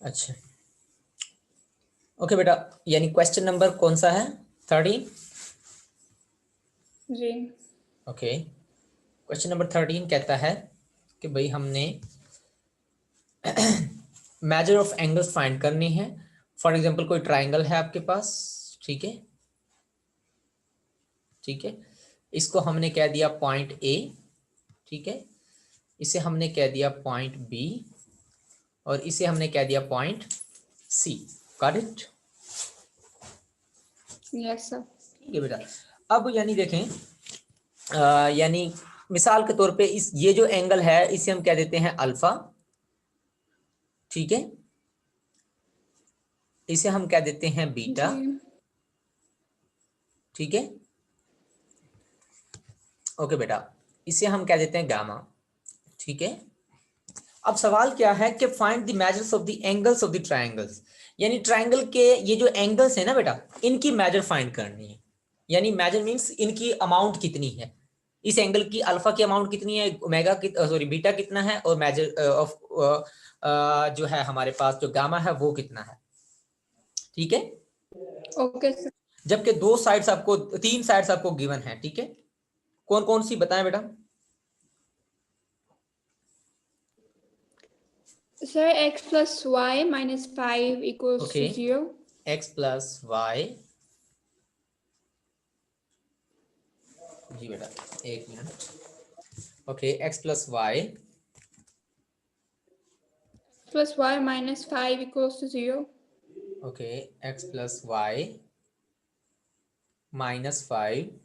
अच्छा ओके बेटा, यानी क्वेश्चन नंबर कौन सा है? 13 जी। ओके, क्वेश्चन नंबर 13 कहता है कि भाई हमने मेजर ऑफ एंगल्स फाइंड करनी है। फॉर एग्जांपल कोई ट्राइंगल है आपके पास, ठीक है, ठीक है, इसको हमने कह दिया पॉइंट ए, ठीक है, इसे हमने कह दिया पॉइंट बी और इसे हमने कह दिया point C. Got it? Yes sir. ठीक है बेटा, अब यानी देखें, यानी मिसाल के तौर पे इस ये जो एंगल है इसे हम कह देते हैं अल्फा, ठीक है, इसे हम कह देते हैं बीटा, जी। ठीक है, ओके बेटा, इसे हम कह देते हैं गामा, ठीक है। अब सवाल क्या है कि find the measures of the angles of the triangles, यानी ट्रायंगल के ये जो एंगल्स है ना बेटा, इनकी मेजर फाइंड करनी है। यानी मेजर मींस इनकी अमाउंट कितनी है, इस एंगल की अल्फा की अमाउंट कितनी है, ओमेगा की सॉरी बीटा कितना है, और मेजर ऑफ जो है हमारे पास जो गामा है वो कितना है, ठीक है। Okay sir. जबकि दो साइड्स आपको, तीन साइड्स आपको गिवन है, ठीक है, कौन कौन सी बताएं बेटा? Sir x plus y minus 5 equals okay, to 0. X plus Y, जी बेटा एक मिनट, okay, X plus Y Plus y minus 5 equals to 0. Okay, X plus Y minus 5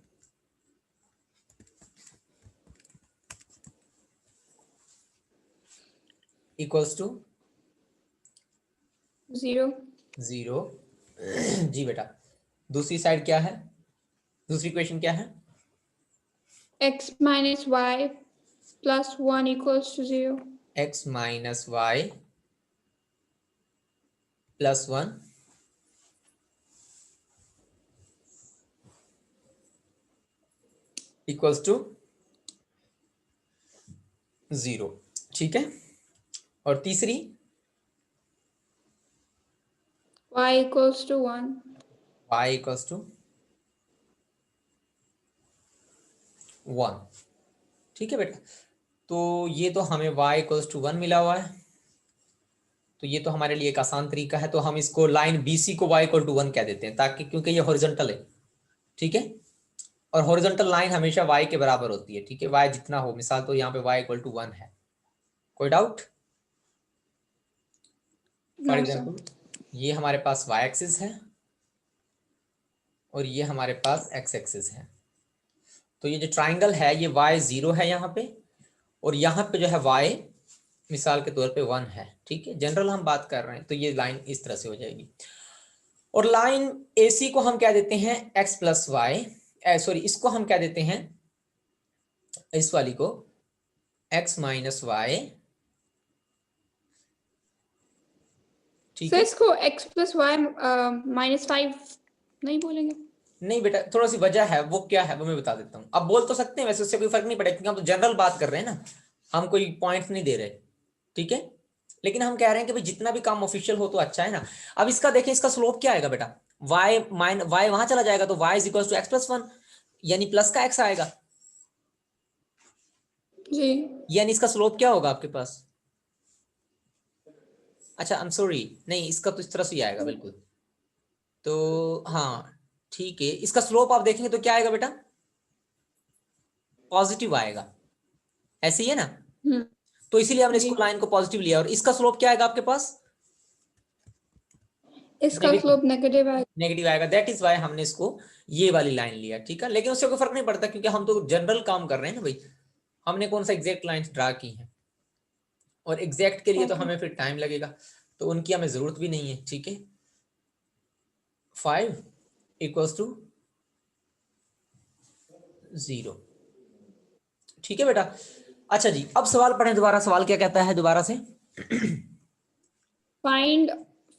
equals to 0. 0। जी बेटा, दूसरी साइड क्या है, दूसरी इक्वेशन क्या है? X minus y plus 1 equals to 0. X minus Y plus 1 equals to 0, ठीक है। और तीसरी Y equals to 1. y equals to 1, ठीक है बेटा। तो ये तो हमें y इक्वल्स टू 1 मिला हुआ है, तो ये तो हमारे लिए एक आसान तरीका है, तो हम इसको लाइन BC को y इक्वल टू 1 कह देते हैं, ताकि क्योंकि ये हॉरिजॉन्टल है, ठीक है, और हॉरिजॉन्टल लाइन हमेशा y के बराबर होती है, ठीक है, y जितना हो, मिसाल तो यहाँ पे y इक्वल टू 1 है, कोई doubt? For No sir. Example ये हमारे पास y एक्सिस है और ये हमारे पास x एक्सिस है, तो ये जो ट्राइंगल है ये y 0 है यहाँ पे, और यहाँ पे जो है y मिसाल के तौर पे 1 है, ठीक है, जनरल हम बात कर रहे हैं, तो ये लाइन इस तरह से हो जाएगी। और लाइन AC को हम क्या देते हैं x प्लस वाई, सॉरी इसको हम क्या देते हैं, इस वाली को x माइनस वाई, ठीक सर है। इसको x plus y minus 5 नहीं बोलेंगे? नहीं बेटा, थोड़ा सी वजह है, वो क्या है वो मैं बता देता हूँ। अब बोल तो सकते हैं वैसे, उससे कोई फर्क नहीं पड़ेगा क्योंकि हम तो जनरल बात कर रहे हैं ना, हम कोई पॉइंट्स नहीं दे रहे, ठीक है, लेकिन हम कह रहे हैं कि भाई जितना भी काम ऑफिशियल हो तो अच्छा है ना। अब इसका देखें, इसका स्लोप क्या आएगा बेटा, y वहां चला जाएगा तो y is equal to X plus 1, यानी प्लस का x आएगा, जी। यानी इसका स्लोप क्या होगा आपके पास? अच्छा आई एम सॉरी, नहीं इसका तो इस तरह से ही आएगा बिल्कुल, तो हाँ ठीक है, इसका स्लोप आप देखेंगे तो क्या आएगा बेटा, पॉजिटिव आएगा, ऐसे ही है ना, तो इसीलिए हमने जी। इसको लाइन को पॉजिटिव लिया, और इसका स्लोप क्या आएगा आपके पास, इसका स्लोप नेगेटिव है। नेगेटिव आएगा, दैट इज वाई हमने इसको ये वाली लाइन लिया, ठीक है, लेकिन उससे कोई फर्क नहीं पड़ता क्योंकि हम तो जनरल काम कर रहे हैं ना भाई, हमने कौन सा एग्जैक्ट लाइन ड्रा की है, और एग्जैक्ट के लिए तो हमें फिर टाइम लगेगा, तो उनकी हमें जरूरत भी नहीं है, ठीक है। 5 इक्वल्स टू 0, ठीक है बेटा। अच्छा जी, अब सवाल पढ़ें दोबारा, सवाल क्या कहता है दोबारा से?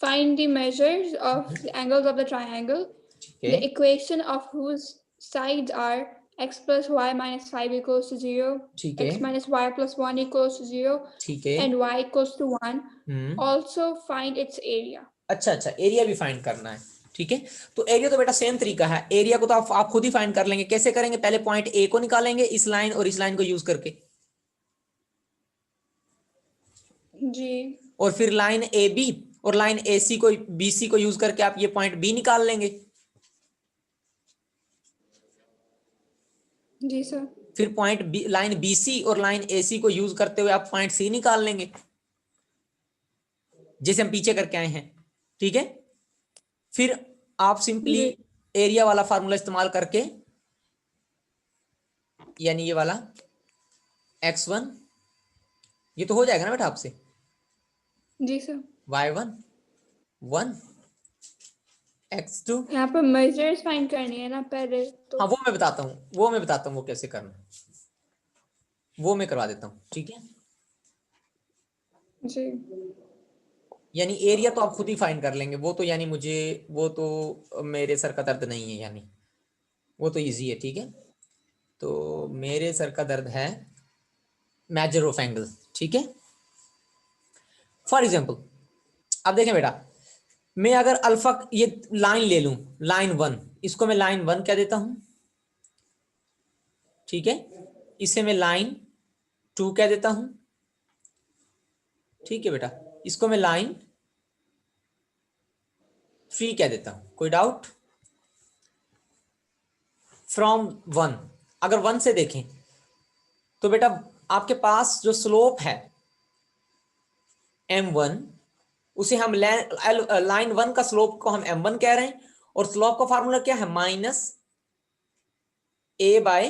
Find the measures of the angles of the triangle, ठीक है, the equation of whose sides are x plus y minus 5 equals to 0. ठीक है, X minus y plus 1 equals to 0. ठीक है। And y equals to 1. Hmm, Also find its area. अच्छा अच्छा, area भी find करना है। ठीक है, तो एरिया तो बेटा सेम तरीका है, एरिया को तो आप खुद ही फाइंड कर लेंगे। कैसे करेंगे? पहले पॉइंट ए को निकालेंगे इस लाइन और इस लाइन को यूज करके, जी। और फिर लाइन ए बी और लाइन ए सी को, बी सी को यूज करके आप ये पॉइंट बी निकाल लेंगे। जी सर। फिर point B, line B C और लाइन ए सी को यूज करते हुए आप पॉइंट सी निकाल लेंगे, जैसे हम पीछे करके आए हैं। ठीक है, फिर आप सिंपली जी। एरिया वाला फार्मूला इस्तेमाल करके, यानी ये वाला x1, ये तो हो जाएगा ना बेटा आपसे, जी सर। y1 1, x2, यहाँ पर मेजर्स फाइंड करनी है ना पहले तो। हाँ वो मैं बताता हूँ, वो मैं बताता हूँ वो कैसे करना है, वो मैं करवा देता हूँ। ठीक है, जी। यानी एरिया तो आप खुद ही फाइंड कर लेंगे, वो तो यानी मुझे, वो तो मेरे सर का दर्द नहीं है, यानी वो तो इजी है। ठीक है, तो मेरे सर का दर्द है मेजर ऑफ एंगल। ठीक है, फॉर एग्जाम्पल अब देखें बेटा, मैं अगर अल्फा, ये लाइन ले लूं, लाइन 1, इसको मैं लाइन 1 कह देता हूं। ठीक है, इसे मैं लाइन 2 कह देता हूं। ठीक है बेटा, इसको मैं लाइन 3 कह देता हूं। कोई डाउट? फ्रॉम 1, अगर 1 से देखें तो बेटा आपके पास जो स्लोप है m1, उसे हम लाइन 1 का स्लोप को हम m1 कह रहे हैं, और स्लोप का फार्मूला क्या है? Minus a by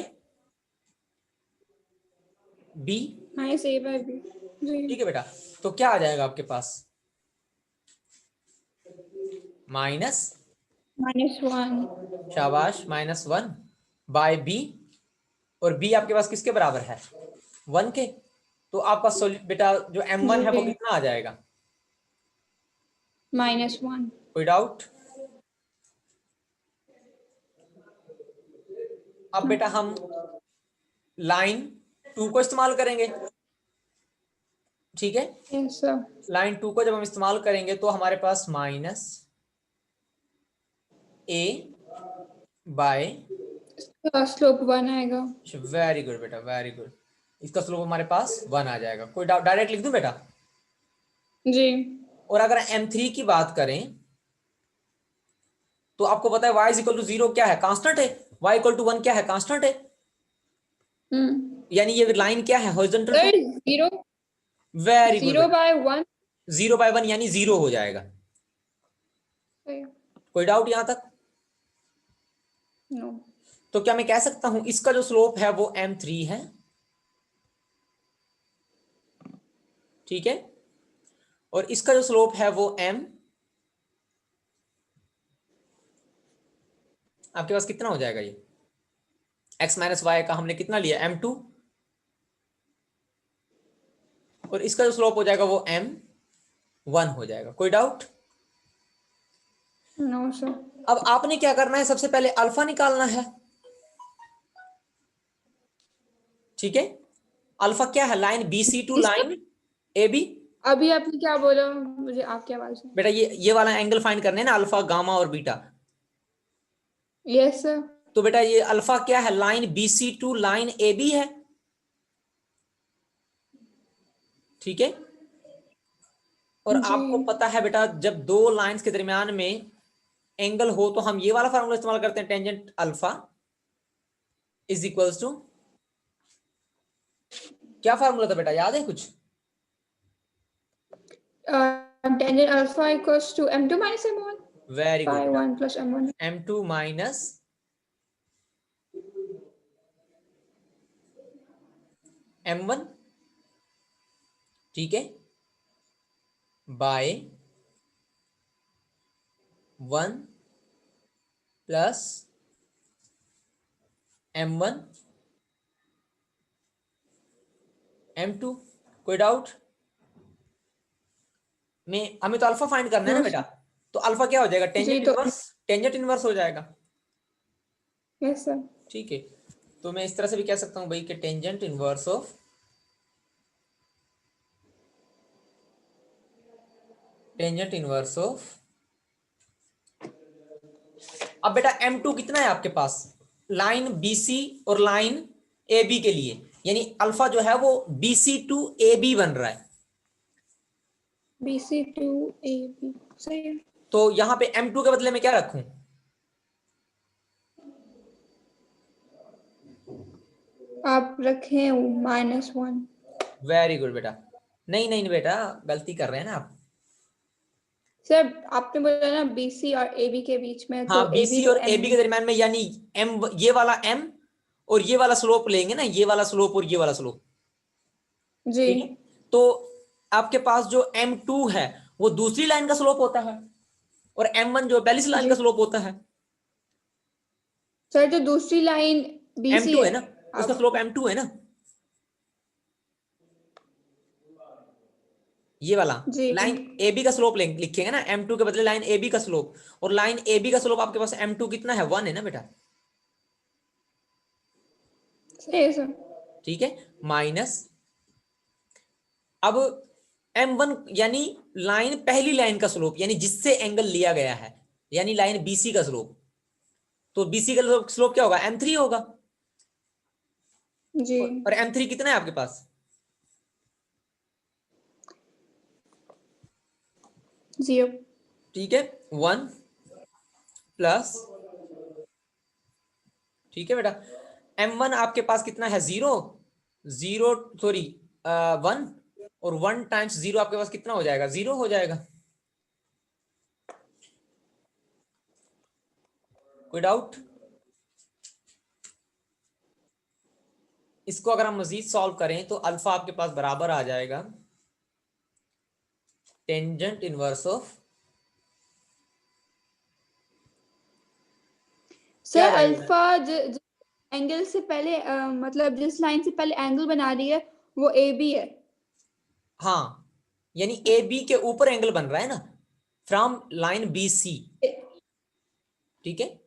b। Minus A by B. जी। ठीक है बेटा, तो क्या आ जाएगा आपके पास? माइनस, -1। शाबाश, -1 बाय बी, और बी आपके पास किसके बराबर है? 1 के। तो आपका बेटा जो m1 है वो जी। कितना आ जाएगा? -1। कोई डाउट? अब बेटा हम लाइन 2 को इस्तेमाल करेंगे। ठीक है, यस सर। लाइन 2 को जब हम इस्तेमाल करेंगे तो हमारे पास माइनस ए बाय, स्लोप 1 आएगा। वेरी गुड बेटा, वेरी गुड। इसका स्लोप हमारे पास 1 आ जाएगा। कोई डाउट? डायरेक्ट लिख दूं बेटा? जी। और अगर m3 की बात करें तो आपको पता है y इज इक्वल टू 0 क्या है? कांस्टेंट है। y इक्वल टू 1 क्या है? कांस्टेंट है। यानी ये लाइन क्या है? Horizontal two, sir 0। Very good 0 बेटा, बाय 1। 0 बाय 1 यानी 0 हो जाएगा। कोई डाउट यहां तक? नो। तो क्या मैं कह सकता हूं इसका जो स्लोप है वो m3 है? ठीक है, और इसका जो स्लोप है वो m, आपके पास कितना हो जाएगा? ये x माइनस वाई का हमने कितना लिया? m2, और इसका जो स्लोप हो जाएगा वो m1 हो जाएगा। कोई डाउट? No sir. अब आपने क्या करना है, सबसे पहले अल्फा निकालना है। ठीक है, अल्फा क्या है? लाइन बी सी टू इसका लाइन ए बी। अभी आपने क्या बोला, मुझे आपकी आवाज नहीं। बेटा ये वाला एंगल फाइंड करने हैं ना, अल्फा, गामा और बीटा। Yes sir. तो बेटा ये अल्फा क्या है? Line B C to line A B है। ठीक है, और जी। आपको पता है बेटा जब दो लाइंस के दरमियान में एंगल हो तो हम ये वाला फार्मूला इस्तेमाल करते हैं, tangent alpha is equals to, क्या फार्मूला था बेटा, याद है कुछ? Tangent alpha equals to m2 minus m1 very by good बेटा, 1 plus m1। m2 minus m1। ठीक है, बाय 1 प्लस m1 m2। कोई डाउट? में हमें तो अल्फा फाइंड करना है ना नो बेटा, सर। तो अल्फा क्या हो जाएगा? जी टेंजेंट तो इनवर्स, टेंजेंट इनवर्स हो जाएगा। Yes sir. ठीक है, तो मैं इस तरह से भी कह सकता हूँ भाई कि टेंजेंट इनवर्स ऑफ अब बेटा M2 कितना है आपके पास, लाइन BC और लाइन AB के लिए, यानी अल्फा जो है वो BC टू AB बन रहा है। BC टू AB सही है। तो यहां पे M2 के बदले में क्या रखूं? आप रखें -1। वेरी गुड बेटा। नहीं नहीं बेटा, गलती कर रहे हैं ना आप। सर आपने बोला ना BC और AB के बीच में, हाँ, तो AB BC तो और M AB है। के दरम्यान में, यानी M, ये वाला M और ये वाला स्लोप लेंगे ना, ये वाला स्लोप और ये वाला स्लोप। जी ठीक है, तो आपके पास जो M2 है वो दूसरी लाइन का स्लोप होता है, और M1 जो पहली लाइन जी का स्लोप होता है। सर, जो दूसरी लाइन BC M2 है है ना, उसका आप। स्लोप M2 है ना, ये वाला। जी लाइन AB का स्लोप लिखेंगे ना, M2 के बदले लाइन AB का स्लोप, और लाइन AB का स्लोप आपके पास M2 कितना है, 1 है ना बेटा। सही है सर। ठीक है, माइनस, अब M1 यानी लाइन, पहली लाइन का स्लोप, यानी जिससे एंगल लिया गया है, यानी लाइन BC का स्लोप, तो BC का स्लोप क्या होगा, M3 होगा। जी और M3 कितना है आपके पास, 0। ठीक है, 1 प्लस, ठीक है बेटा, M1 आपके पास कितना है, 0, 0 सॉरी 1, और 1 टाइम्स 0 आपके पास कितना हो जाएगा, 0 हो जाएगा। कोई डाउट? इसको अगर हम मजीद सॉल्व करें तो अल्फा आपके पास बराबर आ जाएगा टेंजेंट इनवर्स ऑफ, क्या आ सर जाएगा बेटा? अल्फा एंगल से पहले मतलब जिस लाइन से पहले एंगल बना रही है वो AB है। हाँ, यानी ए बी के ऊपर एंगल बन रहा है ना, फ्रॉम लाइन BC। ठीक है,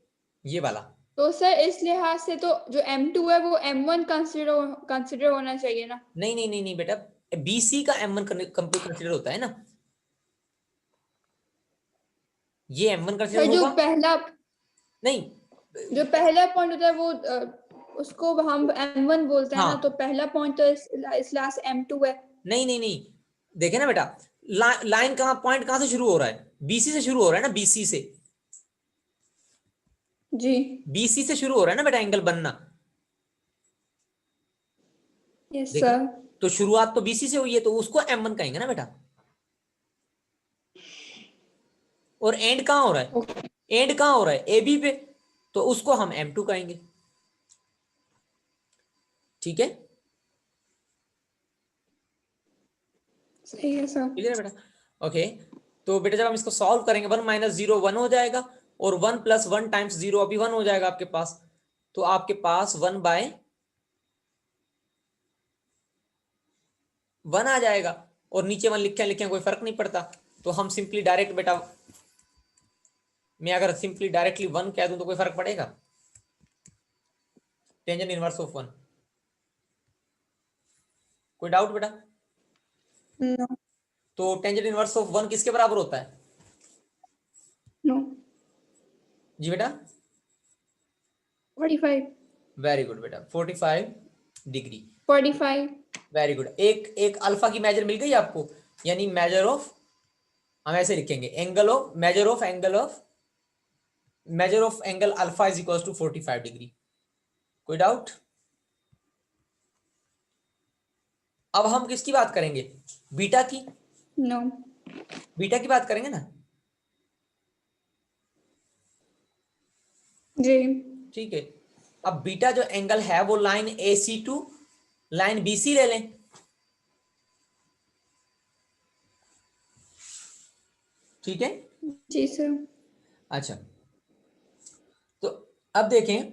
ये वाला। तो सर इस लिहाज से तो जो M2 है वो M1 कंसिडर होना चाहिए ना। नहीं नहीं नहीं नहीं बेटा, BC का M1 कंसिडर होता है ना, ये M1 कंसिडर सर होगा। नहीं, जो पहला पॉइंट होता है वो उसको हम M1 बोलते हैं ना, तो हाँ, पहला पॉइंट तो इस लास्ट M2 है। नहीं नहीं नहीं, देखे ना बेटा, लाइन कहाँ, पॉइंट कहाँ से शुरू हो रहा है, BC से शुरू हो रहा है ना, BC से, जी BC से शुरू हो रहा है ना बेटा एंगल बनना। यस देखो, सर। तो शुरुआत तो BC से हुई है, तो उसको M1 कहेंगे ना बेटा। और एंड कहाँ हो रहा है, ओके एंड कहाँ हो रहा है, AB पे, तो उसको हम M2 कहेंगे। ठीक है, सही है सर। क्लियर है बेटा? ओके, तो बेटा जब हम इसको सॉल्व करेंगे, 1 माइनस 0 1 हो जाएगा, और 1 प्लस 1 टाइम्स 0 अभी 1 हो जाएगा आपके पास, तो आपके पास 1/1 आ जाएगा, और नीचे 1 लिखे लिखे कोई फर्क नहीं पड़ता। तो हम सिंपली डायरेक्ट बेटा, मैं अगर सिंपली डायरेक्टली 1 कह दूं तो कोई फर्क पड़ेगा, टेंजेंट इनवर्स ऑफ 1। कोई डाउट बेटा? नो तो टेंजेंट इनवर्स ऑफ 1 किसके बराबर होता है? नो जी बेटा, 45 वेरी गुड बेटा, 45 डिग्री। 45। वेरी गुड, एक एक अल्फा की मेजर मिल गई आपको, यानी मेजर ऑफ, हम ऐसे लिखेंगे, measure of angle alpha is equal to 45 degree. कोई डाउट? अब हम किसकी बात करेंगे, बीटा की, नो बीटा की बात करेंगे ना। जी ठीक है, अब बीटा जो एंगल है वो line AC to line BC ले लें। ठीक है, जी सर। अच्छा, तो अब देखें,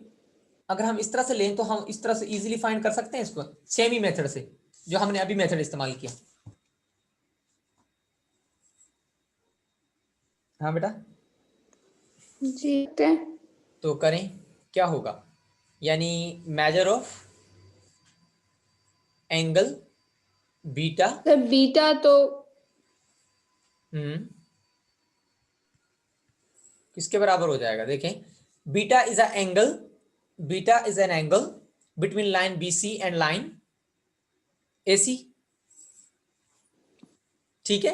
अगर हम इस तरह से लें तो हम इस तरह से इजीली फाइंड कर सकते हैं इसको, सेमी मेथड से, जो हमने अभी मेथड इस्तेमाल किया। हाँ बेटा, जी है। तो करें, क्या होगा, यानी major of angle beta. Sir beta तो किसके बराबर हो जाएगा? देखें, beta is a angle, beta is an angle between line BC and line AC। ठीक है।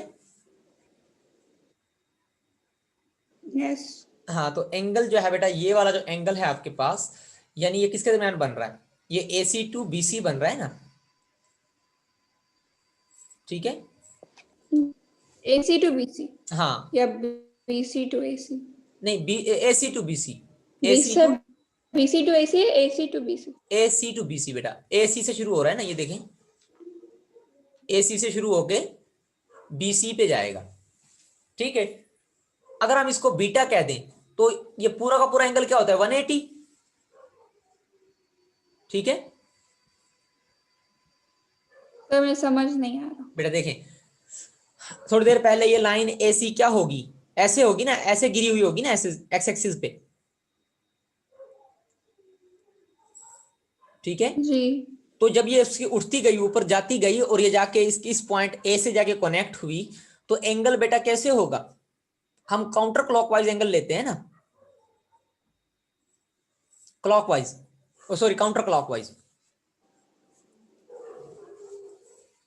यस। हाँ, तो एंगल जो है बेटा, ये वाला जो एंगल है आपके पास, यानी ये किसके दरमियान बन रहा है? ये AC to BC बन रहा है ना। ठीक है। AC टू BC हाँ, या BC टू AC? नहीं, AC to BC, AC sir to BC to AC है, AC to BC? AC to BC बेटा, AC से शुरू हो रहा है ना, ये देखें, AC से शुरू होके BC पे जाएगा। ठीक है। अगर हम इसको बीटा कह दें तो ये पूरा का पूरा एंगल क्या होता है? 180। ठीक है सर मुझे समझ नहीं आ रहा। बेटा, देखें, थोड़ी देर पहले ये लाइन AC क्या होगी? ऐसे होगी ना, ऐसे गिरी हुई होगी ना, ऐसे एक्स एक्सिस पे। ठीक है। जी। तो जब ये उसकी उठती गई, ऊपर जाती गई, और ये जाके इस पॉइंट A से जाके कनेक्ट हुई, तो एंगल बेटा कैसे होगा? हम काउंटर क्लॉकवाइज एंगल लेते हैं ना, क्लॉकवाइज, सॉरी काउंटर क्लॉकवाइज।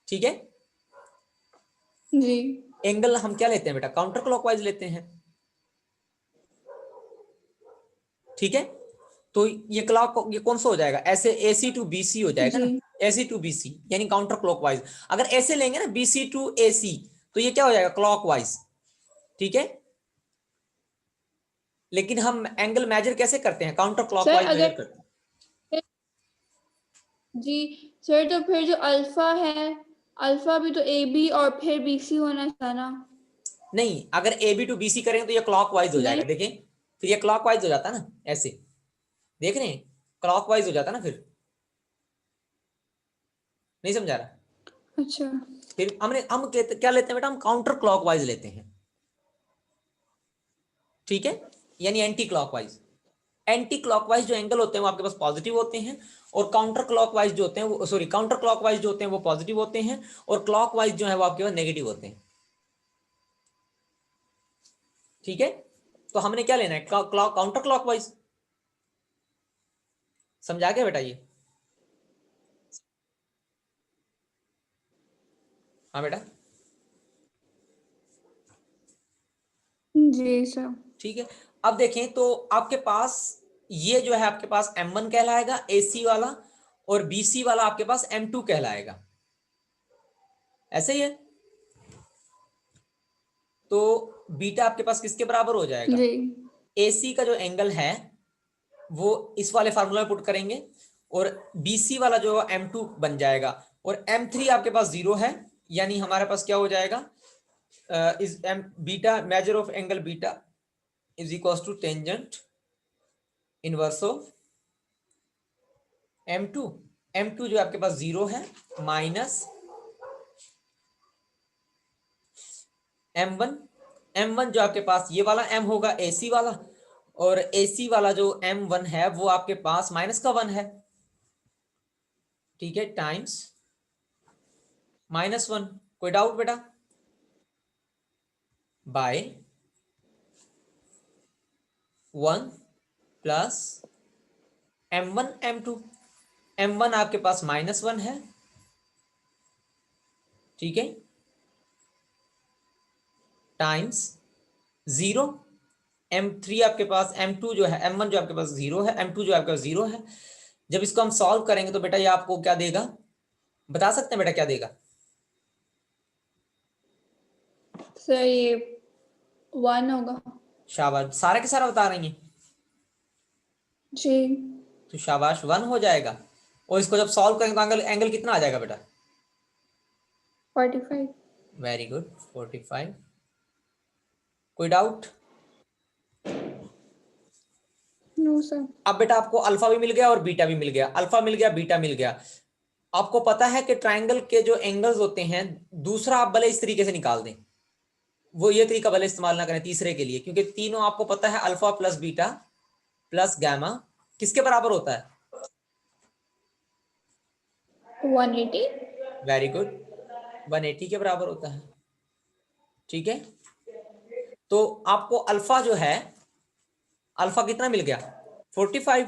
ठीक है। जी। एंगल हम क्या लेते हैं बेटा? काउंटर क्लॉकवाइज लेते हैं। ठीक है। तो ये ये कौन सा हो जाएगा? ऐसे AC टू BC हो जाएगा जी। ना, AC टू BC यानी काउंटर क्लॉकवाइज। अगर ऐसे लेंगे ना BC टू AC, तो ये क्या हो जाएगा? क्लॉकवाइज। ठीक है। लेकिन हम एंगल मेजर कैसे करते हैं? काउंटर सर क्लॉकवाइज मेजर अगर करते हैं। जी सर, तो फिर जो अल्फा है, अल्फा भी तो AB और फिर BC होना था ना? नहीं, अगर AB टू BC करेंगे तो ये क्लॉकवाइज हो नहीं। जाएगा। देखें, फिर ये क्लॉकवाइज हो जाता ना, ऐसे देख रहे हैं, क्लॉकवाइज हो जाता ना फिर। नहीं समझा रहा? अच्छा। फिर हम क्या लेते हैं बेटा? हम काउंटर क्लॉकवाइज लेते हैं। ठीक है। यानी एंटी क्लॉकवाइज। एंटी क्लॉकवाइज जो एंगल होते हैं वो आपके पास पॉजिटिव होते हैं, और काउंटर क्लॉकवाइज जो होते हैं वो, सॉरी, काउंटर क्लॉकवाइज जो होते हैं वो पॉजिटिव होते हैं, और क्लॉकवाइज जो है वो आपके पास नेगेटिव होते हैं। ठीक है। तो हमने क्या लेना है? Counter clockwise. समझा क्या बेटा ये? हाँ बेटा। जी सर। ठीक है। अब देखें तो आपके पास ये जो है आपके पास M1 कहलाएगा AC वाला, और BC वाला आपके पास M2 कहलाएगा। ऐसे ही है। तो बीटा आपके पास किसके बराबर हो जाएगा? जी। AC का जो एंगल है वो इस वाले फार्मूला में पुट करेंगे, और BC वाला जो M2 बन जाएगा, और M3 आपके पास 0 है, यानी हमारे पास क्या हो जाएगा? Is M beta, measure of angle beta is equal to tangent inverse of M2। M2 जो आपके पास 0 है, माइनस M1। M1 जो आपके पास ये वाला M होगा AC वाला, और AC वाला जो M1 है वो आपके पास माइनस का 1 है। ठीक है, टाइम्स -1। कोई डाउट बेटा? Bye 1 plus M1 M2। M1 आपके पास -1 है। ठीक है, टाइम्स 0। M3 आपके पास, M2 जो है, M1 जो आपके पास 0 है, M2 जो आपके पास 0 है। जब इसको हम सॉल्व करेंगे तो बेटा ये आपको क्या देगा? बता सकते हैं बेटा क्या देगा? सर ये 1 होगा। शाबाश, सारा के सारा बता रही हैं। जी। तो शाबाश, 1 हो जाएगा। और इसको जब सॉल्व करेंगे तो एंगल एंगल कितना आ जाएगा बेटा? 45। Very good, 45। कोई डाउट? No sir. अब बेटा आपको अल्फा भी मिल गया और बीटा भी मिल गया, अल्फा मिल गया, बीटा मिल गया। आपको पता है कि ट्राइंगल के जो एंगल्स होते हैं, दूसरा आप भले इस तरीके से निकाल दें, वो ये तरीका भले इस्तेमाल ना करें तीसरे के लिए, क्योंकि तीनों आपको पता है alpha plus beta plus gamma किसके बराबर होता है? 180. वेरी गुड, 180 के बराबर होता है। ठीक है, तो आपको अल्फा जो है, अल्फा कितना मिल गया? 45।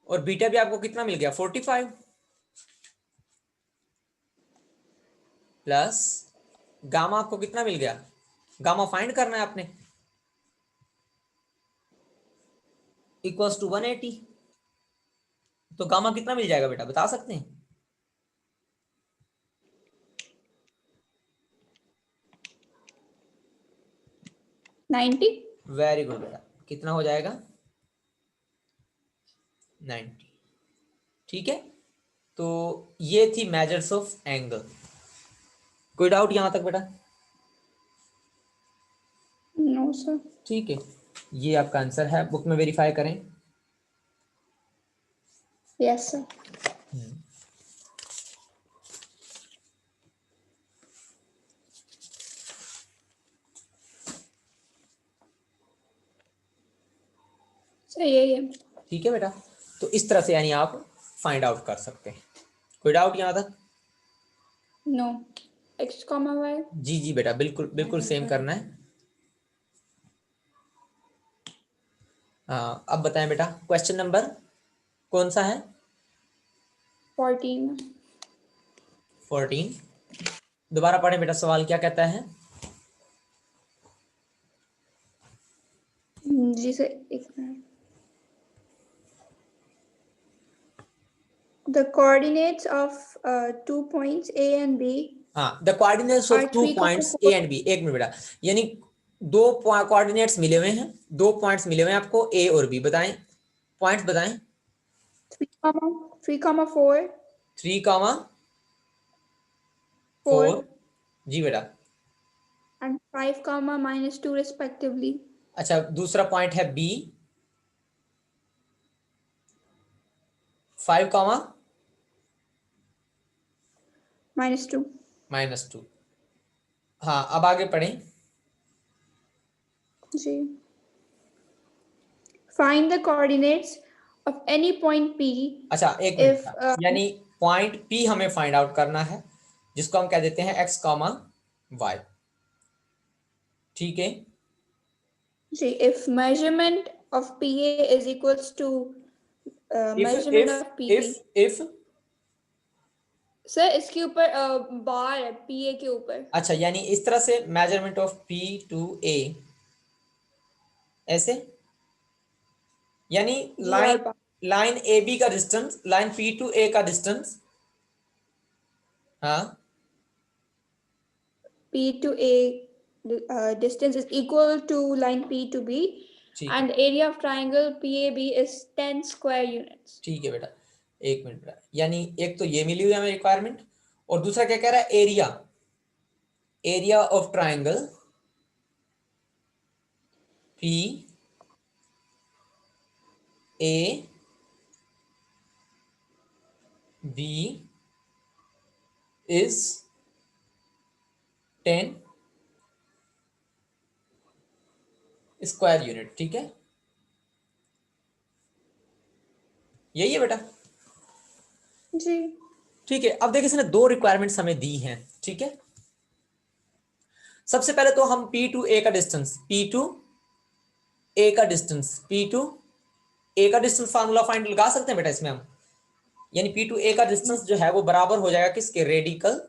और बीटा भी आपको कितना मिल गया? 45 प्लस गामा आपको कितना मिल गया? गामा फाइंड करना है आपने, इक्वल्स टू 180। तो गामा कितना मिल जाएगा बेटा, बता सकते हैं? 90. वेरी गुड बेटा, कितना हो जाएगा? 90। ठीक है, तो ये थी मेजर्स ऑफ एंगल। कोई डाउट यहां तक बेटा? No, sir. ठीक है, ये आपका आंसर है, बुक में वेरीफाई करें। Yes, sir. सर यही है. ठीक है बेटा, तो इस तरह से यानी आप फाइंड आउट कर सकते हैं। कोई डाउट यहां तक? No. X comma y. जी जी बेटा, बिल्कुल बिल्कुल सेम करना है। हाँ, अब बताएं बेटा, क्वेश्चन नंबर कौन सा है? 14. 14। दोबारा पढ़ें बेटा, सवाल क्या कहता है? जी सर, एक मिनट. The coordinates of 2 points A and B हाँ, the coordinates of are two 3, points A 4. And B. एक मिनट बेटा, यानी दो कोऑर्डिनेट्स मिले हुए हैं, दो पॉइंट्स मिले हुए हैं आपको, ए और बी। बताएं, पॉइंट्स बताएं। 3, 4. 3, 4। 4 जी बेटा। and 5, -2 respectively. अच्छा, दूसरा पॉइंट है बी, 5, -2. -2। हाँ, अब आगे पढ़ें। जी. Find the coordinates of any point P अच्छा, एक मिनट if बेटा, यानी पॉइंट पी हमें फाइंड आउट करना है, जिसको हम कह देते हैं एक्स, वाई। ठीक है, if measurement of PA is equals to if measurement if of PP. If sir इसके ऊपर बार है PA के ऊपर. अच्छा, यानी इस तरह से मेजरमेंट ऑफ पी टू ए, ऐसे, यानी जी लाइन और बार. लाइन ए बी का डिस्टेंस, लाइन पी टू ए का डिस्टेंस। हाँ, P to A distance is equal to line P to B, ठीक है, and area of triangle PAB is 10 square units. ठीक है बेटा, एक मिनट बेटा, यानी एक तो ये मिली हुई हमें रिक्वायरमेंट, और दूसरा क्या कह रहा है? Area, area of triangle P A B is 10 square unit. ठीक है, यही है बेटा। जी. ठीक है, अब देखिए, इसने दो रिक्वायरमेंट्स हमें दी हैं। ठीक है, सबसे पहले तो हम पी टू ए का डिस्टेंस, पी टू ए का डिस्टेंस, पी टू ए का डिस्टेंस फार्मूला फाइंड लगा सकते हैं बेटा इसमें हम, यानी पी टू ए का डिस्टेंस जो है वो बराबर हो जाएगा किसके? Radical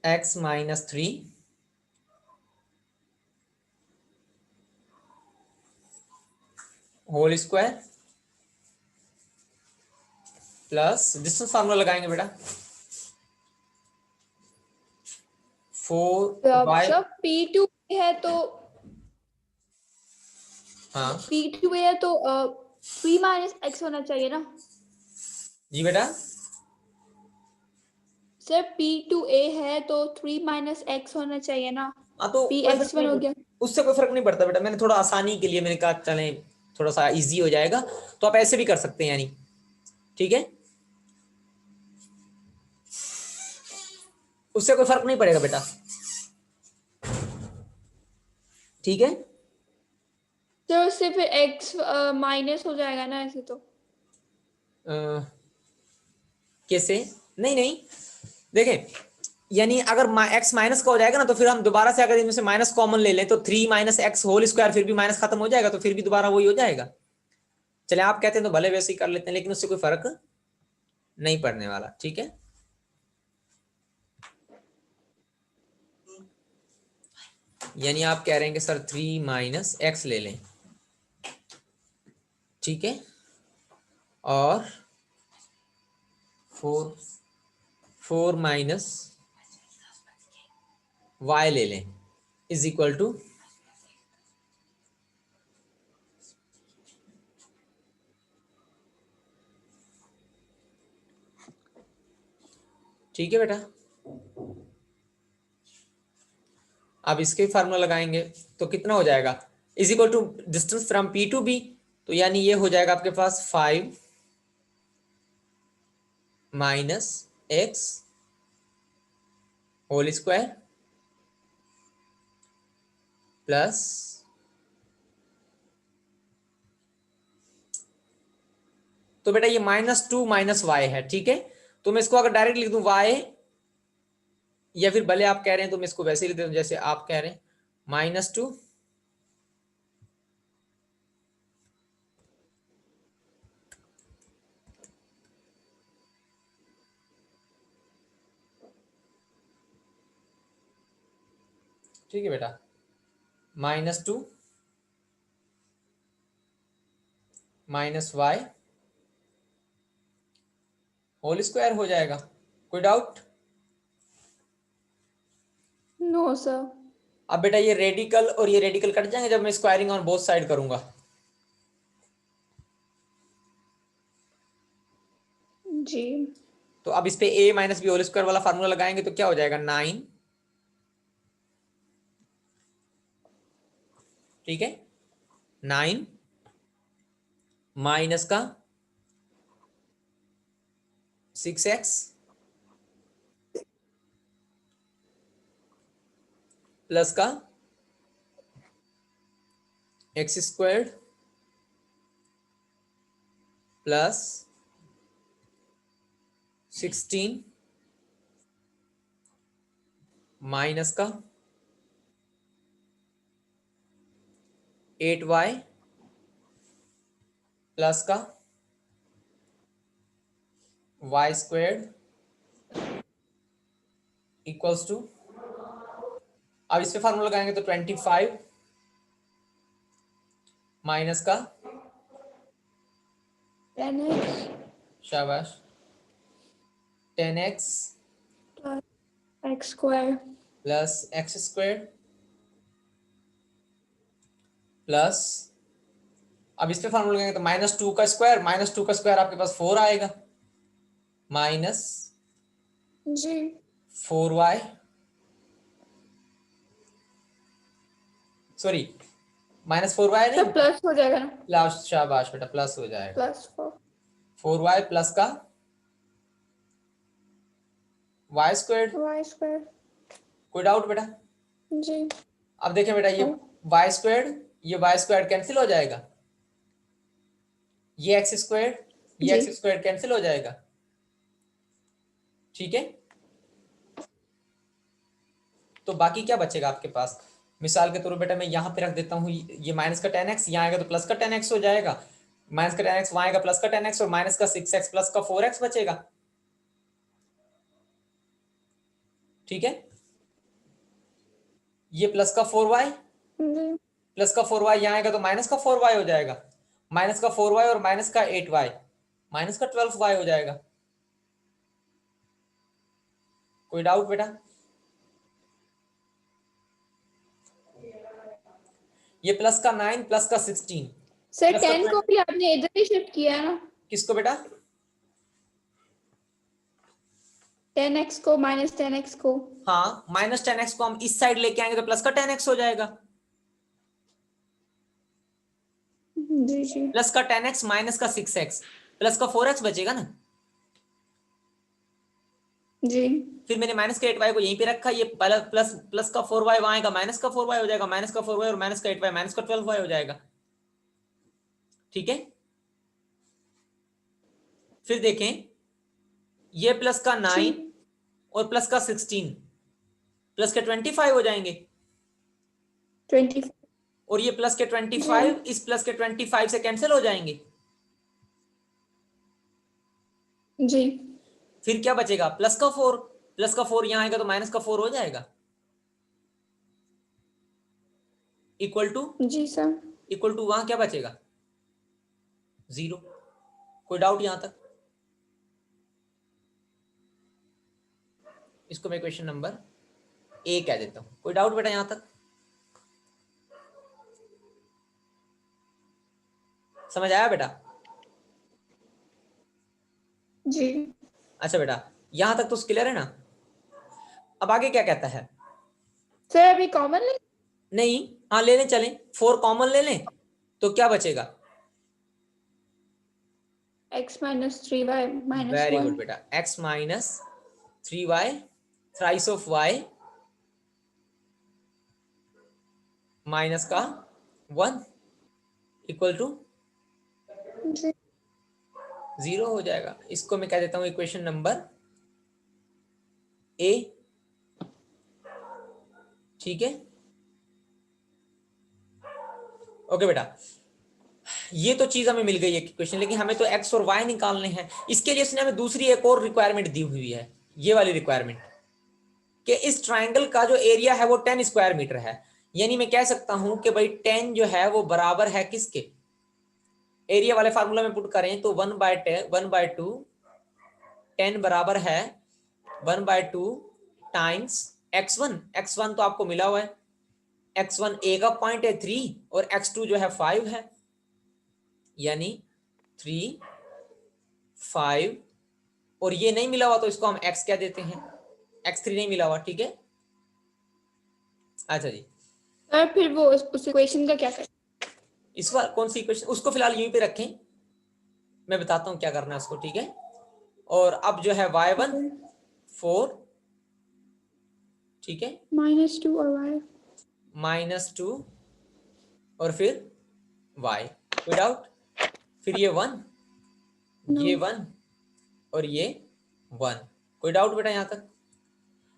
x -3 whole square plus distance formula लगाएंगे बेटा, 4y। Sir P to A है तो हाँ P to A है तो 3 - x होना चाहिए ना. जी बेटा, सर P to A है तो 3 - x होना चाहिए ना. हाँ तो कोई फर्क Px1 नहीं हो पड़ता, गया. उससे कोई फर्क नहीं पड़ता बेटा, मैंने थोड़ा आसानी के लिए मैंने कहा चलें थोड़ा सा इजी हो जाएगा, तो आप ऐसे भी कर सकते हैं यानी। ठीक है, उससे कोई फर्क नहीं पड़ेगा बेटा। ठीक है, तो उससे फिर x माइनस हो जाएगा ना ऐसे तो। कैसे? नहीं नहीं, देखें, यानी अगर x माइनस का हो जाएगा ना तो फिर हम दोबारा से अगर इनमें से माइनस कॉमन ले लें तो 3 माइनस एक्स होल स्क्वायर फिर भी माइनस खत्म हो जाएगा, तो फिर भी दोबारा वही हो जाएगा। चले आप कहते हैं तो भले वैसे ही कर लेते हैं, लेकिन उससे कोई फर्क नहीं पड़ने वाला। ठीक है, यानी आप कह रहे हैं कि सर 3 माइनस एक्स ले लें, ठीक है, और 4 माइनस वाई ले लें इज इक्वल टू, ठीक है बेटा। अब इसके फार्मूला लगाएंगे तो कितना हो जाएगा, is equal to distance from P to B, तो यानी ये हो जाएगा आपके पास 5 minus x whole square plus, तो बेटा ये -2 माइनस वाई है। ठीक है, तो मैं इसको अगर डायरेक्ट लिख दूं वाई, या फिर भले आप कह रहे हैं तो मैं इसको वैसे ही लिख देता हूं जैसे आप कह रहे हैं, -2 ठीक है बेटा, -2 माइनस वाई होल स्क्वायर हो जाएगा। कोई डाउट? No sir. अब बेटा ये रेडिकल और ये रेडिकल कट जाएंगे जब मैं स्क्वायरिंग ऑन बोथ साइड करूंगा। जी। तो अब इस पे a minus b whole square वाला फार्मूला लगाएंगे तो क्या हो जाएगा, 9, ठीक है, 9 माइनस का 6x प्लस का एक्स स्क्वायर्ड प्लस 16 माइनस का 8y प्लस का वाई स्क्वायर्ड इक्वल्स टू, अब इस पे फार्मूला लगाएंगे तो 25 माइनस का, 10x शाबाश, 10x plus x square plus x squared plus, अब इस पे फार्मूला लगाएंगे तो -2 का स्क्वायर, -2 का स्क्वायर आपके पास 4 आएगा, माइनस जी 4y, सॉरी -4y नहीं, सर प्लस हो जाएगा ना। प्लस, शाबाश बेटा, प्लस हो जाएगा, +4 4y प्लस का वाई स्क्वायर्ड। y square. कोई डाउट बेटा? जी। अब देखें बेटा, ये वाई स्क्वायर्ड, ये वाई स्क्वायर्ड कैंसिल हो जाएगा, ये एक्स स्क्वायर्ड, ये जी एक्स स्क्वायर्ड कैंसिल हो जाएगा। ठीक है, तो बाकी क्या बचेगा आपके पास, मिसाल के तौर पर बेटा मैं यहां पे रख देता हूं, ये माइनस का 10x यहाँ आएगा तो प्लस का 10x हो जाएगा, माइनस का 10x वहां आएगा प्लस का 10x, और माइनस का 6x प्लस का 4x बचेगा। ठीक है, ये प्लस का 4y, जी प्लस का 4y यहाँ आएगा तो माइनस का 4y हो जाएगा, माइनस का 4y और माइनस का 8y, माइनस का 12y हो जाएगा। कोई डाउट बेटा? ये प्लस का 9 प्लस का 16 सर प्लस का 10 को 20, भी आपने इधर ही शिफ्ट किया है ना। किसको बेटा? 10x को -10x को। हाँ, -10x को हम इस साइड लेके आएंगे तो प्लस का 10x हो जाएगा, जी जी प्लस का 10x माइनस का 6x प्लस का 4x बचेगा ना। जी फिर मैंने माइनस का 8y को यहीं पे रखा, ये प्लस प्लस का 4y वहां आएगा, माइनस का 4y हो जाएगा, माइनस का 4y और माइनस का 8y माइनस का 12y हो जाएगा। ठीक है, फिर देखें ये प्लस का 9 जी और प्लस का 16 प्लस के 25 हो जाएंगे, 20 और ये प्लस के 25 इस प्लस के 25 से कैंसिल हो जाएंगे। जी फिर क्या बचेगा, प्लस का 4, प्लस का 4 यहां आएगा तो माइनस का 4 हो जाएगा, इक्वल टू जी सर। वहां क्या बचेगा, 0। कोई डाउट यहां तक? इसको मैं क्वेश्चन नंबर ए कह देता हूं। कोई डाउट बेटा यहां तक? समझ आया बेटा? जी अच्छा बेटा, यहां तक तो क्लियर है ना? अब आगे क्या कहता है? सर अभी कॉमन ले। नहीं, हाँ ले लें, चलें 4 कॉमन ले लें तो क्या बचेगा, x minus 3y minus very 1 good बेटा, x minus 3y thrice of y minus का 1 इक्वल टू जी 0 हो जाएगा। इसको मैं कह देता हूं इक्वेशन नंबर ए। ठीक है, ओके बेटा, ये तो चीज हमें मिल गई है क्वेश्चन, लेकिन हमें तो x और y निकालने हैं। इसके लिए इसने हमें दूसरी एक और रिक्वायरमेंट दी हुई है, ये वाली रिक्वायरमेंट, कि इस ट्राइंगल का जो एरिया है वो 10 स्क्वायर मीटर है। यानी मैं कह सकता हूं कि भाई 10 जो है वो बराबर है किसके, एरिया वाले फार्मूला में पुट करें तो 1/2 10 बराबर है 1/2 टाइम्स x1 तो आपको मिला हुआ है, x1 ए का पॉइंट है 3 और x2 जो है 5 है, यानी 3 5, और ये नहीं मिला हुआ तो इसको हम x कह देते हैं, x3 नहीं मिला हुआ। ठीक है, अच्छा जी, सर फिर वो उस इक्वेशन का क्या करें। इस बार कौन सी इक्वेशन, उसको फिलहाल यहीं पे रखें, मैं बताता हूं क्या करना है उसको। ठीक है, और अब जो है y1 4, ठीक है, -2 और y -2 और फिर y, कोई डाउट? फिर ये 1, नो ये 1 और ये 1, कोई डाउट बेटा यहां तक?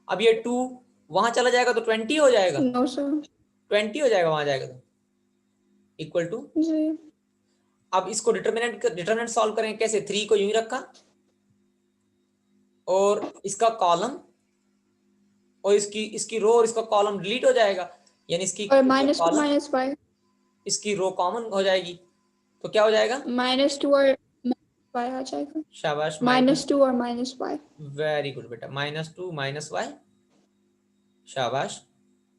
अब ये 2 वहां चला जाएगा तो 20 हो जाएगा, नो सर 20 हो जाएगा वहां जाएगा तो, इक्वल टू, जी अब इसको डिटरमिनेंट सॉल्व करें कैसे, 3 को यूं ही रखा और इसका कॉलम और इसकी रो और इसका कॉलम डिलीट हो जाएगा, यानी इसकी और -2 कॉलम -y इसकी रो कॉमन हो जाएगी, तो क्या हो जाएगा, -2 और y आ जाएगा। शाबाश, -2 और -y वेरी गुड बेटा, -2 -y, शाबाश।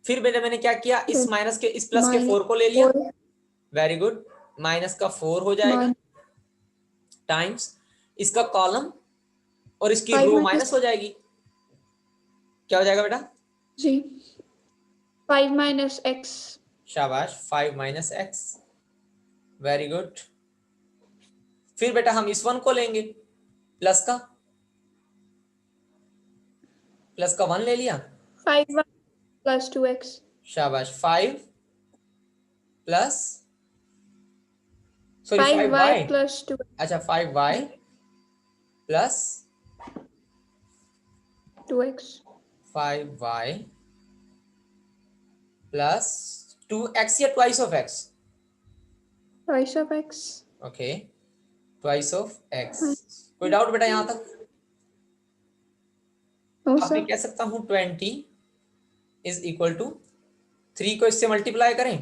फिर मैंने क्या किया, इस माइनस के इस प्लस के 4 को ले लिया, -4 वेरी गुड, माइनस का 4 हो जाएगा टाइम्स इसका कॉलम और इसकी 5 रो minus माइनस हो जाएगी, क्या हो जाएगा बेटा, जी 5 minus x शाबाश, 5 x, वेरी गुड। फिर बेटा हम इस 1 को लेंगे, प्लस का 1 ले लिया, 5y plus 2x शाबाश, 5 plus, sorry 5y 5y, plus 2 अच्छा 5y plus 2x 5y plus 2x या twice of x, twice of x okay, twice of x। कोई डाउट बेटा यहां तक? no अब sir मैं कह सकता हूं 20 इज इक्वल टू 3 को इससे मल्टीप्लाई करें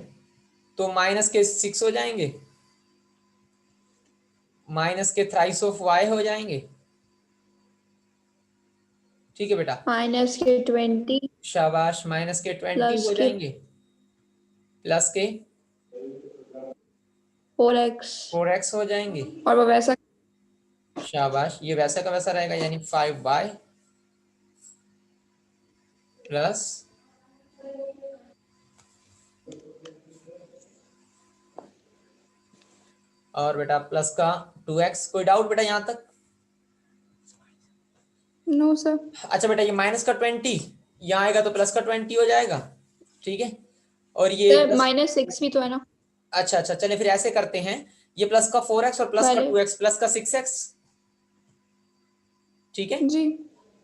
तो माइनस के 6 हो जाएंगे, माइनस के थ्राइस ऑफ y हो जाएंगे। ठीक है बेटा, minus के 20 शाबाश, माइनस के 20 plus हो के जाएंगे, प्लस के 4x 4x हो जाएंगे, और वो वैसा शाबाश, ये वैसा का वैसा रहेगा, यानी 5y प्लस और बेटा प्लस का 2x। कोई डाउट बेटा यहां तक? No sir. अच्छा बेटा ये माइनस का 20 यहाँ आएगा तो प्लस का 20 हो जाएगा, ठीक है। और ये सर प्लस, -6 भी तो है ना। अच्छा अच्छा चलिए फिर ऐसे करते हैं, ये प्लस का 4x और प्लस का पहले 2x प्लस का 6x, ठीक है। जी,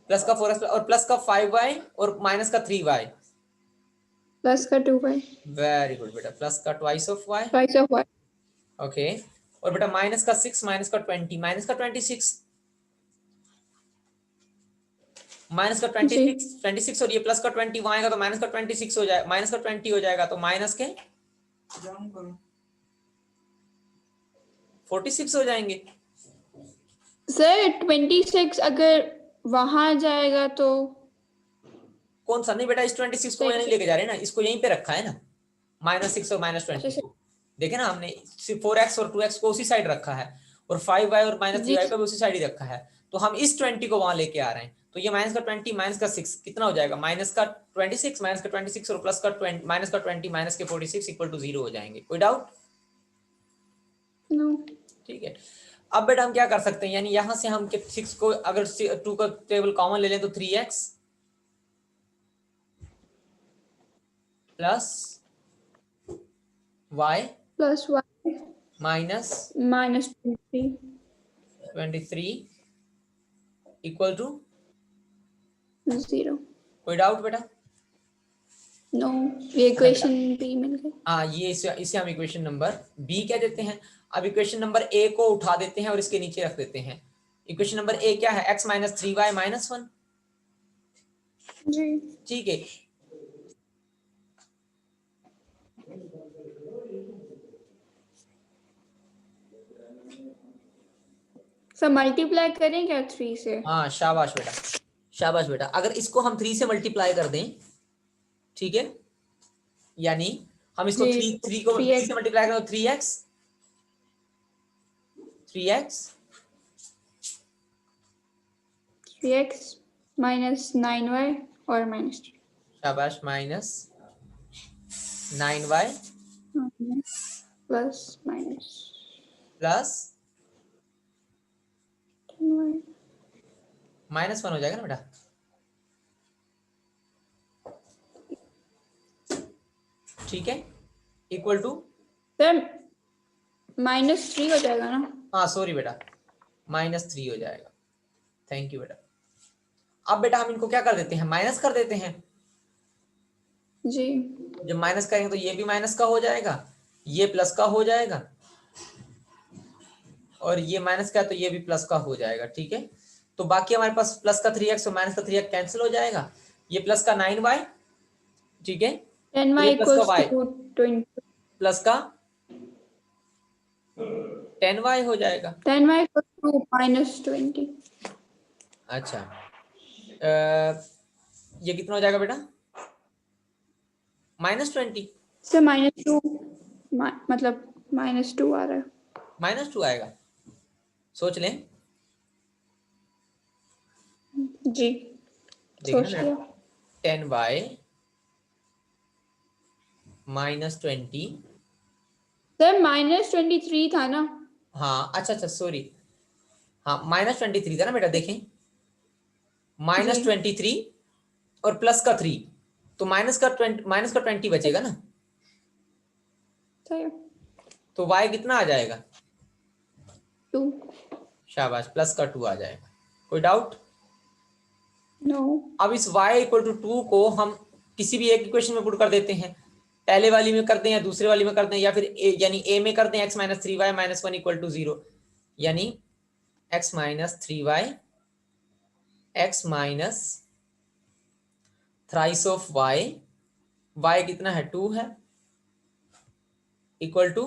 प्लस का 4x और प्लस का 5y और माइनस का 3y। प्लस का 2y, वेरी गुड बेटा, प्लस का twice of y, twice of y। Okay. और बेटा माइनस का 6 माइनस का 20 माइनस का 26, माइनस का जी 26 और ये प्लस का 20 वहां आएगा तो माइनस का 26 हो जाएगा, माइनस का 20 हो जाएगा तो माइनस के 46 हो जाएंगे। सर 26 अगर वहां जाएगा तो कौन सा? नहीं बेटा इस 26 को नहीं लेके जा रहे ना, इसको यहीं पे रखा है ना, -6 और -20 अच्छा को। देखे ना हमने 4x और 2x को उसी साइड रखा है और 5y और जी -3y को भी उसी साइड ही रखा है, तो हम इस 20 को वहां लेके आ रहे हैं। तो ये माइनस का 20 माइनस का 6 कितना हो जाएगा, माइनस का 26 माइनस का 26 और प्लस का 20 माइनस का 20 माइनस के 46 इक्वल टू 0 हो जाएंगे। कोई डाउट? नो। ठीक है। अब बेटा हम क्या कर सकते हैं, यानी यहां से हम 6 को अगर 2 का टेबल कॉमन ले लें तो 3x plus y plus y minus -23 23 equal to, 0। कोई डाउट बेटा? नो, ये अच्छा बेटा, इक्वेशन भी मिल गई। हाँ ये इसे हम इक्वेशन नंबर बी कह देते हैं। अब इक्वेशन नंबर ए को उठा देते हैं और इसके नीचे रख देते हैं। इक्वेशन नंबर ए क्या है, x माइनस 3y माइनस 1, जी ठीक है। सर मल्टीप्लाई करें क्या 3 से? हाँ शाबाश बेटा, शाबाश बेटा। अगर इसको हम 3 से मल्टीप्लाई कर दें, ठीक है, यानी हम इसको जी 3 को 3 से 3x मल्टीप्लाई करें तो 3x 3x -9y और -3 शाबाश minus 9y plus minus plus 10y। -1 हो जाएगा ना बेटा, ठीक है, इक्वल टू, सर -3 हो जाएगा ना। हाँ सॉरी बेटा -3 हो जाएगा। थैंक यू बेटा। अब बेटा हम इनको क्या कर देते हैं, माइनस कर देते हैं। जी जब माइनस करेंगे तो ये भी माइनस का हो जाएगा, ये प्लस का हो जाएगा, और ये माइनस का है तो ये भी प्लस का हो जाएगा, ठीक है। तो बाकी हमारे पास प्लस का 3x और माइनस का 3x कैंसिल हो जाएगा, ये प्लस का 9y, ठीक है, 10y ये प्लस का इक्वल्स y टू 20। प्लस का 10y हो जाएगा। 10y equals to -20। अच्छा ये कितना हो जाएगा बेटा, -20, सर -2 मतलब -2 आ रहा है। -2 आएगा, सोच लें। जी देखिए ना सोच बेटा, लिया। 10y -20, सर -23 था ना। हाँ अच्छा अच्छा सॉरी, हाँ -23 था ना बेटा, देखें जी -23 और प्लस का 3, तो माइनस का 20 बचेगा ना, सही है। तो y कितना आ जाएगा, 2 शाबाश प्लस का 2 आ जाएगा। कोई डाउट? नो। अब इस y इक्वल टू 2 को हम किसी भी एक इक्वेशन में पुट कर देते हैं, पहले वाली में कर दें या दूसरे वाली में कर दें या फिर यानी a में कर दें x minus 3y minus 1 equal to 0, यानी x minus 3y x minus thrice of y कितना है 2 है, equal to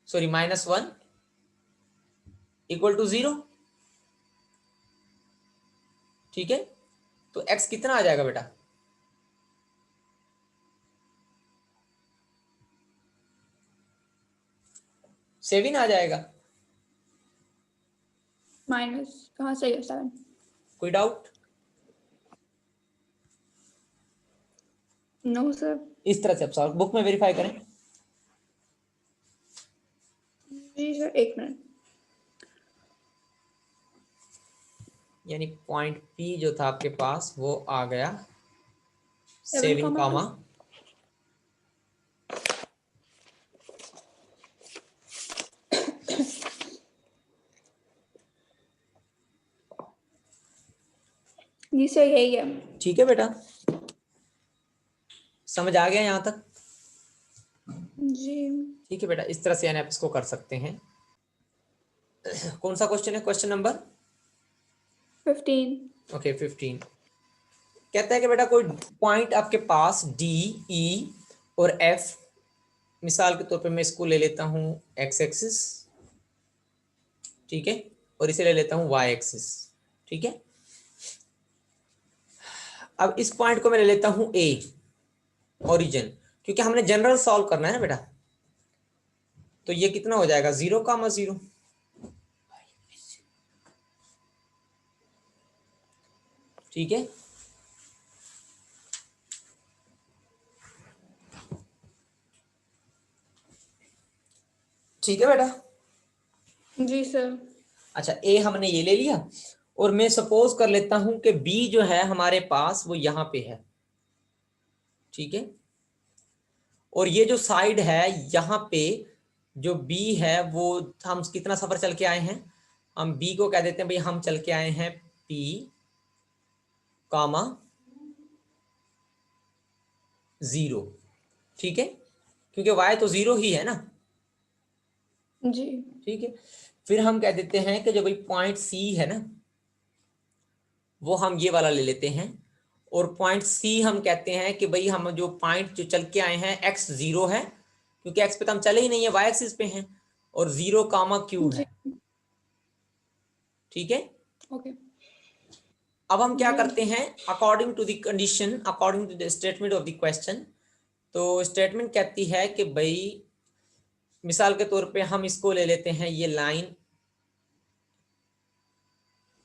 sorry -1 equal to 0, ठीक है। तो x कितना आ जाएगा बेटा, सेवन आ जाएगा। माइनस कहाँ से है 7? कोई डाउट? No sir. इस तरह से आप सॉल्व बुक में वेरीफाई करें। जी सर एक मिनट। यानी पॉइंट P जो था आपके पास वो आ गया 7, 7, कामा 2 जी सर यही है। ठीक है बेटा, समझ आ गया यहाँ तक? जी ठीक है बेटा, इस तरह से यानी आप इसको कर सकते हैं। कौन सा क्वेश्चन है? Question number 15। ओके 15 कहता है कि बेटा कोई पॉइंट आपके पास डी, ई और एफ, मिसाल के तौर पे मैं इसको ले लेता हूँ एक्स एक्सिस, ठीक है, और इसे ले लेता हूँ वाई एक्सिस, ठीक है। अब इस पॉइंट को मैं ले लेता हूँ ए, ओरिजिन, क्योंकि हमने जनरल सॉल्व करना है ना बेटा। तो ये कितना हो जाएगा 0, 0, ठीक है। ठीक है बेटा, जी सर। अच्छा ए हमने ये ले लिया, और मैं सपोज कर लेता हूं कि बी जो है हमारे पास वो यहां पे है, ठीक है। और ये जो साइड है यहाँ पे जो बी है वो हम कितना सफर चल के आए हैं, हम बी को कह देते हैं भाई हम चल के आए हैं पी कामा 0, ठीक है, क्योंकि वाई तो 0 ही है ना, जी ठीक है। फिर हम कह देते हैं कि जो भाई पॉइंट सी है ना वो हम ये वाला ले लेते हैं, और पॉइंट सी हम कहते हैं कि भाई हम जो पॉइंट जो चल के आए हैं एक्स 0 है, क्योंकि एक्स पे तो हम चले ही नहीं है, वाई एक्सिस पे हैं, और 0, क्यू जी है, ठीक है। ओके। अब हम क्या जी करते हैं, according to the condition, according to the statement of the question, तो स्टेटमेंट कहती है कि भाई मिसाल के तौर पे हम इसको ले लेते हैं ये लाइन,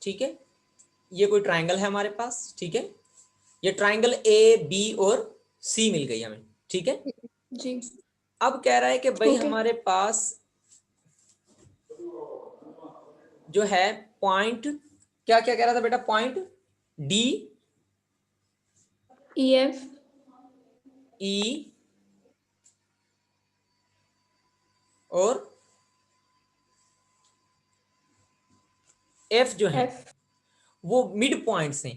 ठीक है, ये कोई ट्राइंगल है हमारे पास, ठीक है, ये ट्राइंगल ए बी और सी मिल गई हमें, ठीक है। जी अब कह रहा है कि भाई ओके। हमारे पास जो है पॉइंट, क्या क्या कह रहा था बेटा, point D, E F E और एफ जो है एफ वो मिड पॉइंट्स हैं,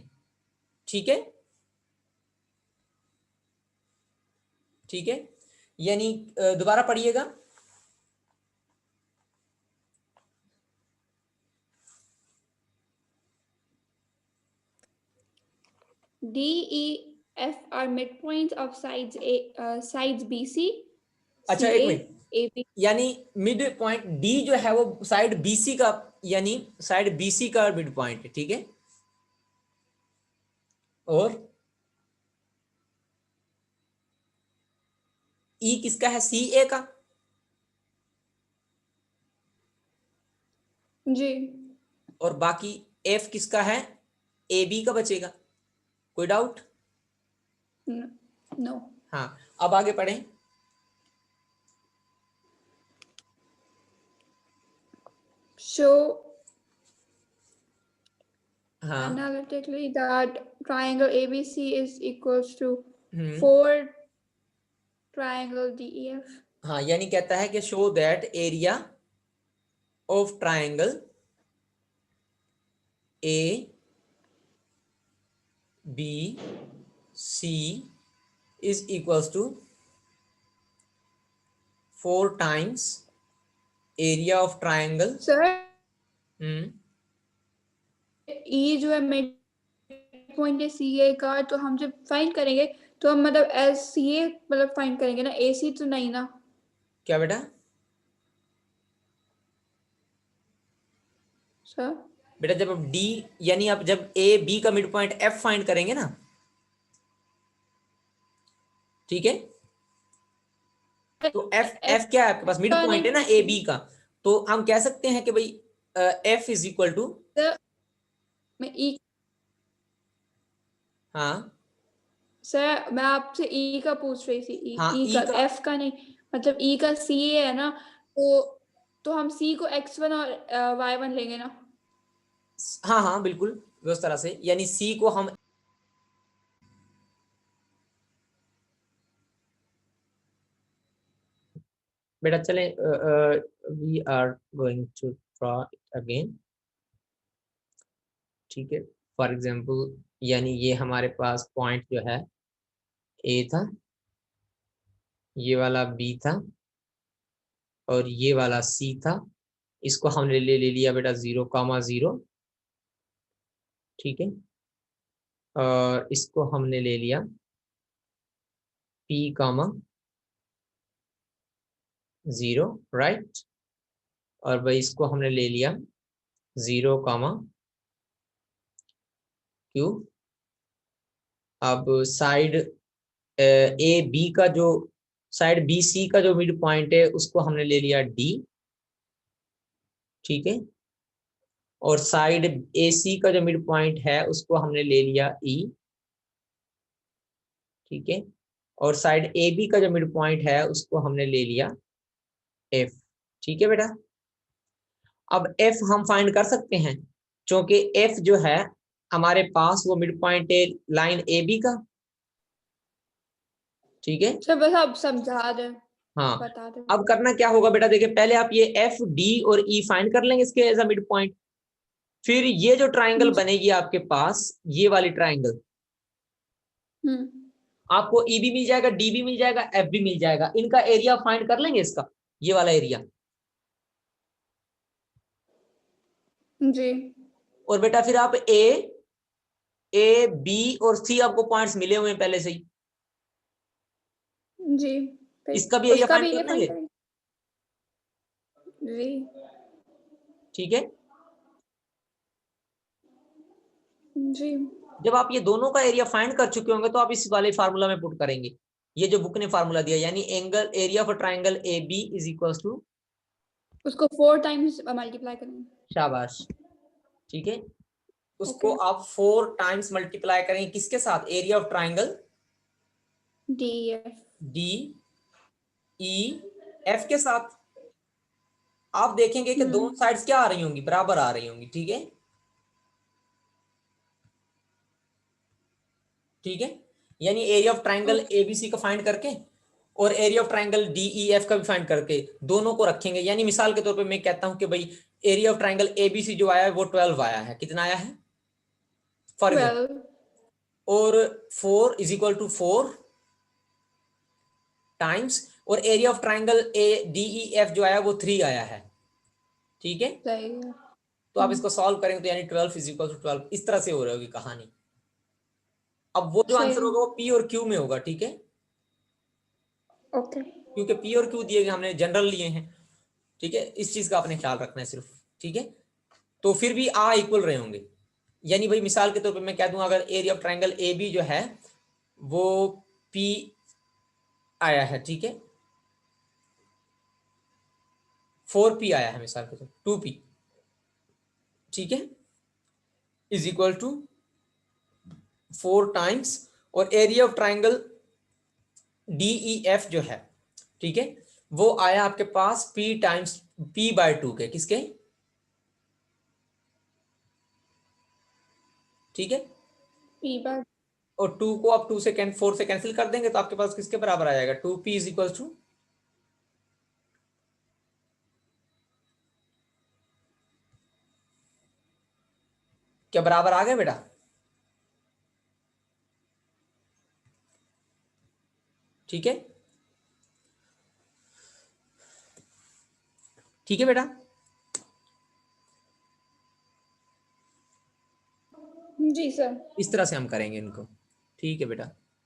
ठीक है, ठीक है। यानी दोबारा पढ़िएगा, D, E, F are midpoints of sides BC, अच्छा एक CA, मिनट, AB. यानी मिड पॉइंट डी जो है वो साइड बीसी का, यानी साइड बीसी का मिड पॉइंट है, ठीक है। और ई किसका है, सी ए का, जी और बाकी एफ किसका है, ए बी का बचेगा, कोई डाउट? नो। हाँ, अब आगे पढ़ें। Show हाँ analytically that triangle ABC is equals to hmm 4 triangle DEF. हाँ, यानी कहता है कि show that area of triangle A B C is equals to 4 times area of triangle. Sir hmm E जो है मिड पॉइंट है CA का, तो हम जब फाइंड करेंगे तो हम मतलब एस CA मतलब फाइंड करेंगे ना, AC तो नहीं ना क्या बेटा? सर? बेटा जब आप डी, यानी आप जब ए बी का मिड पॉइंट एफ फाइंड करेंगे ना, ठीक है, तो एफ, F एफ क्या है आपके पास, मिड का पॉइंट है ना ए बी नहीं का, तो हम कह सकते हैं कि भाई F is equal to, sir, मैं E हाँ सर मैं आपसे ई का पूछ रही थी, हाँ ई ई का, का, एफ का नहीं। मतलब ई का सी है ना, तो हम सी को x1 और y1 लेंगे ना हाँ हाँ बिल्कुल उस तरह से, यानी सी को हम बेटा चले, we are going to draw it again, ठीक है। फॉर एग्जाम्पल यानी ये हमारे पास पॉइंट जो है ए था, ये वाला बी था और ये वाला सी था। इसको हमने ले लिया बेटा 0,0, ठीक है। और इसको हमने ले लिया P,0, राइट। और भाई इसको हमने ले लिया 0,Q। अब साइड ए बी का जो साइड बी सी का जो मिड पॉइंट है उसको हमने ले लिया D, ठीक है। और साइड ए सी का जो मिड पॉइंट है उसको हमने ले लिया E, ठीक है। और साइड ए बी का जो मिड पॉइंट है उसको हमने ले लिया F, ठीक है बेटा। अब F हम फाइंड कर सकते हैं क्योंकि F जो है हमारे पास वो मिड पॉइंट है लाइन ए बी का, ठीक है। सर बस आप समझा दें, हाँ, बता दें। अब करना क्या होगा बेटा, देखिए पहले आप ये एफ डी और ई फाइंड कर लेंगे इसके एज अ मिड पॉइंट। फिर ये जो ट्राइंगल बनेगी आपके पास, ये वाली ट्राइंगल, आपको ई भी मिल जाएगा, डी भी मिल जाएगा, एफ भी मिल जाएगा। इनका एरिया फाइंड कर लेंगे इसका, ये वाला एरिया। जी और बेटा फिर आप ए बी और सी आपको पॉइंट्स मिले हुए हैं पहले से ही, जी, इसका भी एरिया उसका फाइंड भी ये कर फाइंड लेंगे, करेंगे। जी ठीक है। जी जब आप ये दोनों का एरिया फाइंड कर चुके होंगे तो आप इस वाले फार्मूला में पुट करेंगे, ये जो बुक ने फार्मूला दिया, यानी angle area for triangle A B is equal to, उसको 4 टाइम्स मल्टीप्लाई करेंगे। शाबाश, ठीक है। उसको ओके आप 4 टाइम्स मल्टीप्लाई करेंगे किसके साथ, area of triangle D F. D E F के साथ। आप देखेंगे कि दोनों साइड्स क्या आ रही होंगी, बराबर आ रही होंगी, ठीक है, ठीक है। यानी एरिया ऑफ ट्राइंगल एबीसी का फाइंड करके और एरिया ऑफ ट्राइंगल डीईएफ का भी फाइंड करके दोनों को रखेंगे। यानी मिसाल के तौर पे मैं कहता हूं कि भाई एरिया ऑफ ट्राइंगल एबीसी जो आया है वो 12 आया है, कितना आया है फॉर एग्जाम्पल, 12 और 4 इज इक्वल टू 4 टाइम्स, और area of triangle A DEF जो आया वो 3 आया है, ठीक है। सही है। तो आप इसको सॉल्व करेंगे तो यानी 12 इज इक्वल टू 12, इस तरह से हो रही होगी कहानी। अब वो जो सही आंसर है। होगा वो पी और क्यू में होगा, ठीक है, ओके क्योंकि पी और क्यू दिए गए हमने जनरल लिए हैं, ठीक है। इस चीज का आपने ख्याल रखना है सिर्फ, ठीक है। तो फिर भी आ इक्वल रहे होंगे, यानी भाई मिसाल के तौर पे मैं कह दूं अगर area of triangle A B जो है वो पी आया है, ठीक है, 4P आया है मिसाल के तौर 2P, ठीक है, इज इक्वल टू 4 टाइम्स, और एरिया ऑफ ट्राइंगल DEF जो है, ठीक है, वो आया आपके पास P टाइम्स P/2 के, किसके, ठीक है। पी बार और 2 को आप 2 से 4 से कैंसिल कर देंगे तो आपके पास किसके बराबर आ जाएगा, 2P इज इक्वल टू, क्या बराबर आ गया बेटा, ठीक है, ठीक है बेटा। जी सर। इस तरह से हम करेंगे इनको, ठीक है बेटा।